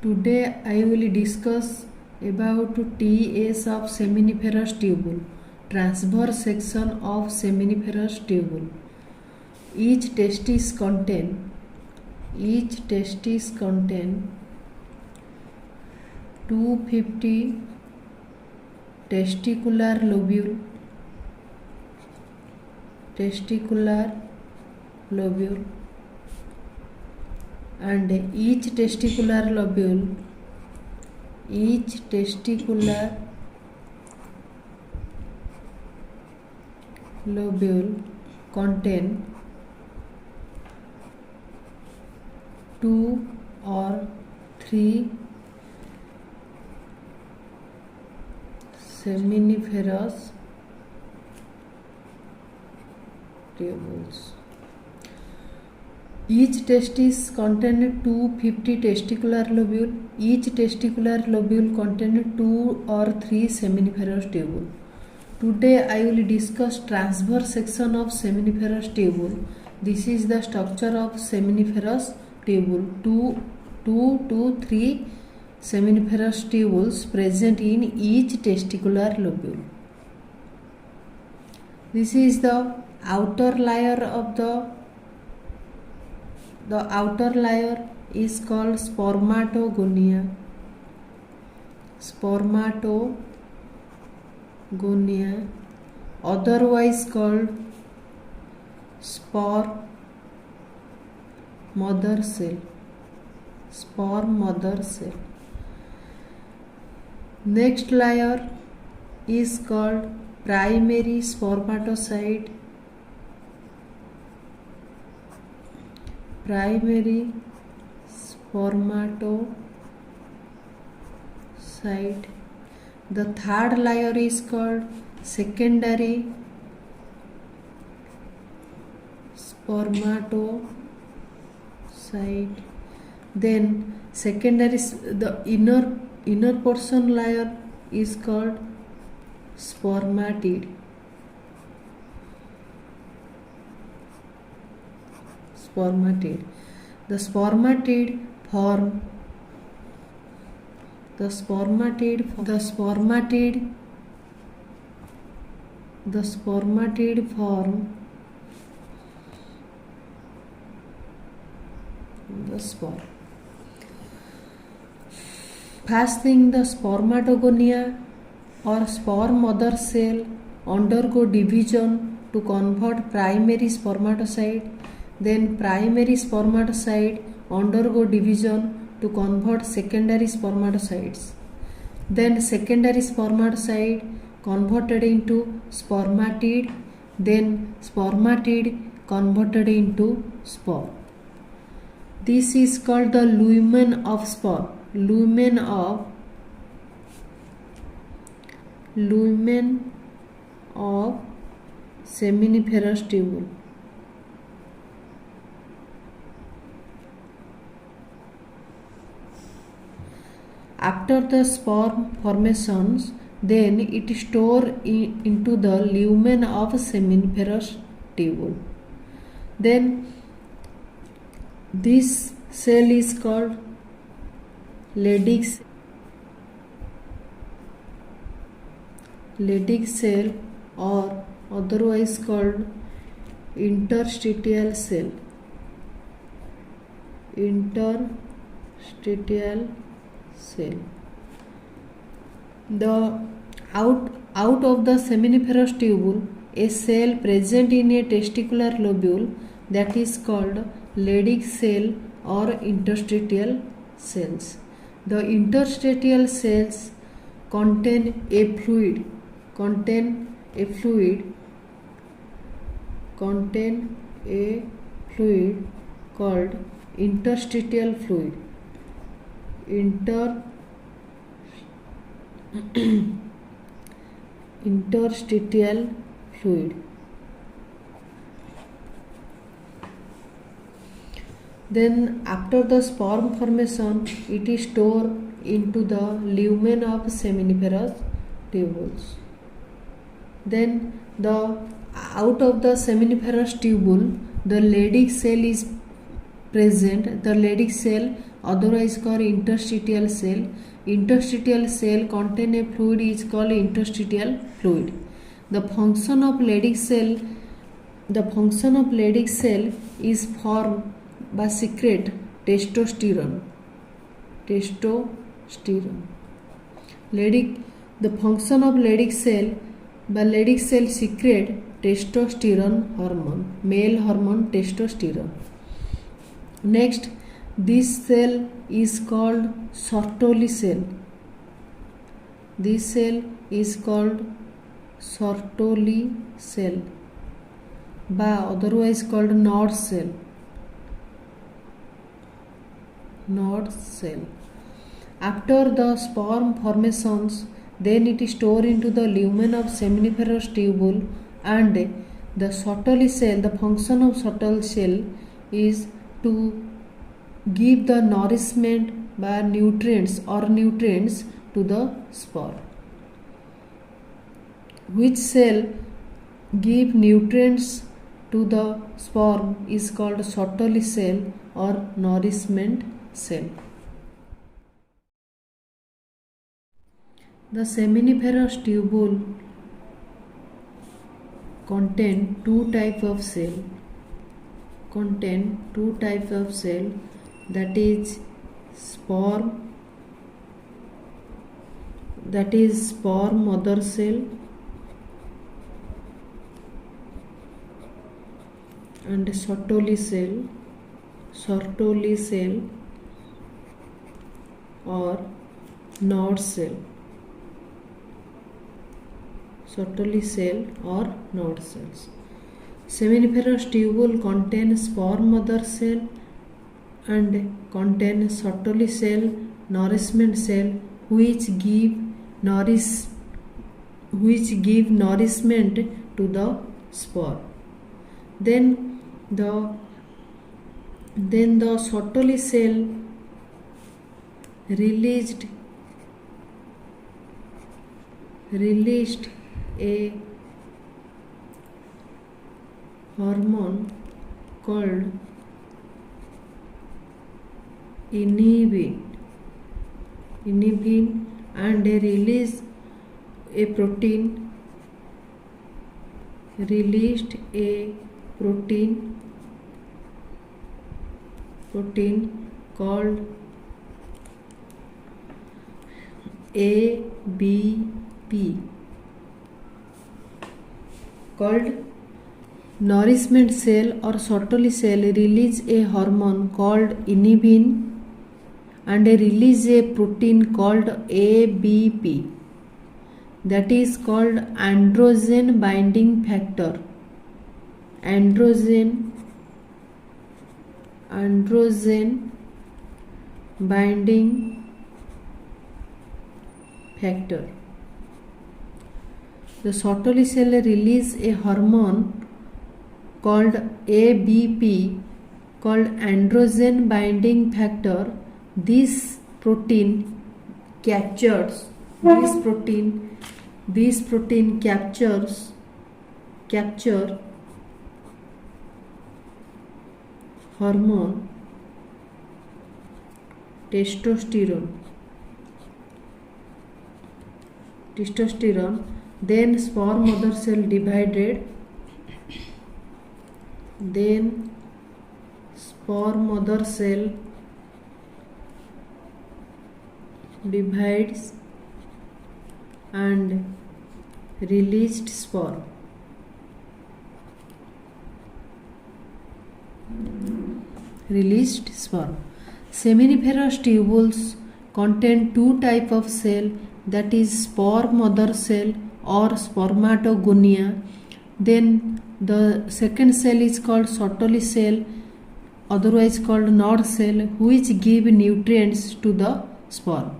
Today I will discuss about TS of seminiferous tubule, transverse section of seminiferous tubule. Each testis contain 250 testicular lobule, and each testicular lobule contain 2 or 3 seminiferous tubules. Each testis contain 250 testicular lobule. Each testicular lobule contain 2 or 3 seminiferous tubule. Today I will discuss transverse section of seminiferous tubule. This is the structure of seminiferous tubule. 2 to 3 seminiferous tubules present in each testicular lobule. This is the outer layer of the outer layer is called spermatogonia, otherwise called sperm mother cell. Next layer is called primary spermatocyte. The third layer is called secondary spermatocyte. Then the inner portion layer is called spermatid. The spermatid form the spore. First thing, the spermatogonia or sperm mother cell undergo division to convert primary spermatocyte. Then primary spermatocyte undergo division to convert secondary spermatocytes. Then secondary spermatocyte converted into spermatid. Then spermatid converted into spore. This is called the lumen of spore. Lumen of seminiferous tubule. After the sperm formations, then it stores into the lumen of seminiferous tubule. Then this cell is called Leydig cell, or otherwise called interstitial cell. The out of the seminiferous tubule, a cell present in a testicular lobule, that is called Leydig cell or interstitial cells. The interstitial cells contain a fluid called interstitial fluid. Interstitial fluid. Then after the sperm formation, it is stored into the lumen of seminiferous tubules. Then out of the seminiferous tubule, the Leydig cell is present. The Leydig cell otherwise called interstitial cell. Interstitial cell contain a fluid is called interstitial fluid. The function of Leydig cell is form by secrete testosterone. The function of Leydig cell secrete testosterone hormone, male hormone testosterone. Next, this cell is called sertoli cell. This cell is called sertoli cell, by otherwise called Nod cell. After the sperm formations, then it is stored into the lumen of seminiferous tubule, and the sertoli cell, the function of sertoli cell is to give the nourishment by nutrients to the sperm. Which cell give nutrients to the sperm is called sertoli cell or nourishment cell. The seminiferous tubule contain two types of cell. That is sperm mother cell and sertoli cell or Nod cell. Sertoli cell or Nod cells. Seminiferous tubule contain sperm mother cell and contain sertoli cell, nourishment cell, which give nourishment to the sperm. Then the sertoli cell released a hormone called inhibin and released a protein called ABP, called nourishment cell or sertoli cell release a hormone called inhibin and release a protein called ABP, that is called androgen binding factor. Androgen binding factor. The sertoli cell release a hormone called ABP, called androgen binding factor. This protein captures hormone testosterone. Then sperm mother cell divided. Then sperm mother cell divides and released sperm. Seminiferous tubules contain two types of cell, that is sperm mother cell or spermatogonia. Then the second cell is called sertoli cell, otherwise called Nod cell, which give nutrients to the sperm.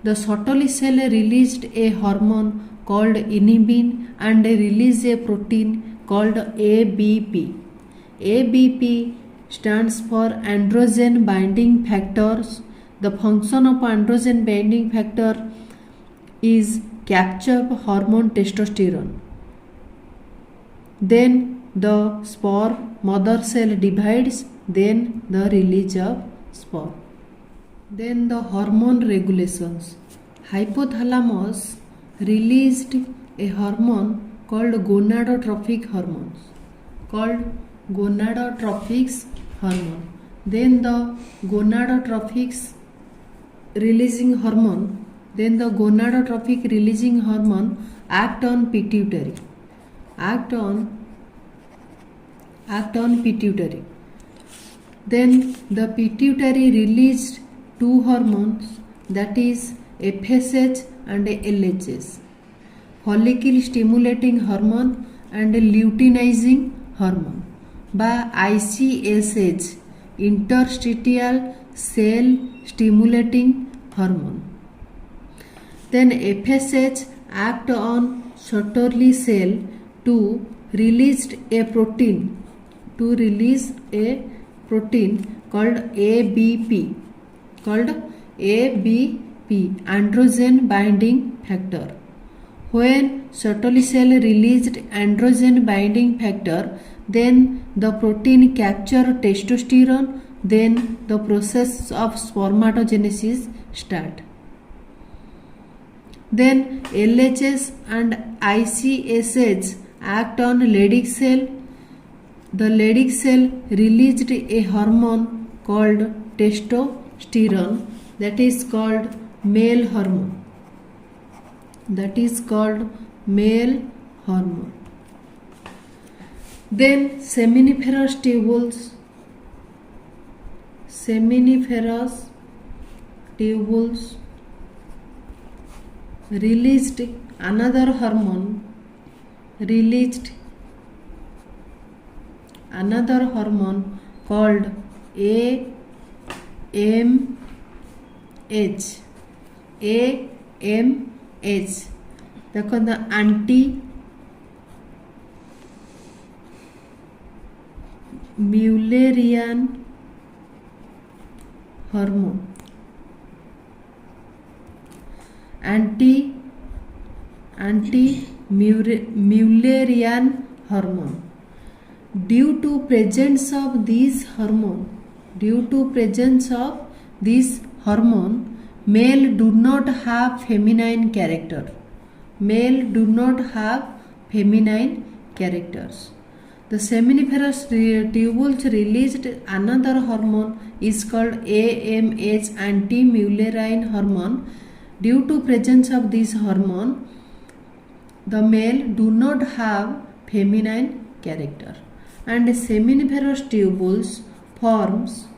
The sertoli cell released a hormone called inhibin and released a protein called ABP. ABP stands for androgen binding factors. The function of androgen binding factor is capture hormone testosterone. Then the sperm mother cell divides, then the release of sperm. Then the hormone regulations. Hypothalamus released a hormone called gonadotrophic hormones. Then the gonadotrophic releasing hormone act on pituitary. Then the pituitary released two hormones, that is FSH and LHS, follicle stimulating hormone and luteinizing hormone, by ICSH, interstitial cell stimulating hormone. Then FSH act on sertoli cell to release a protein called ABP, androgen binding factor. When sertoli cell released androgen binding factor, then the protein capture testosterone, then the process of spermatogenesis start. Then LHS and ICSH act on Leydig cell. The Leydig cell released a hormone called testosterone, that is called male hormone. Then seminiferous tubules released another hormone called AMH. देखो the anti-Mullerian hormone. Anti-Mullerian hormone. Due to presence of this hormone, male do not have feminine characters. The seminiferous tubules released another hormone is called AMH, anti-Mullerian hormone. Due to presence of this hormone, the male do not have feminine character, and seminiferous tubules forms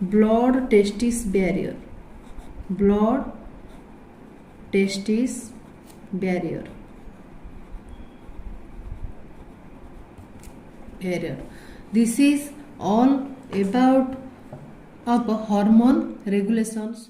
blood-testis barrier. This is all about of hormone regulations.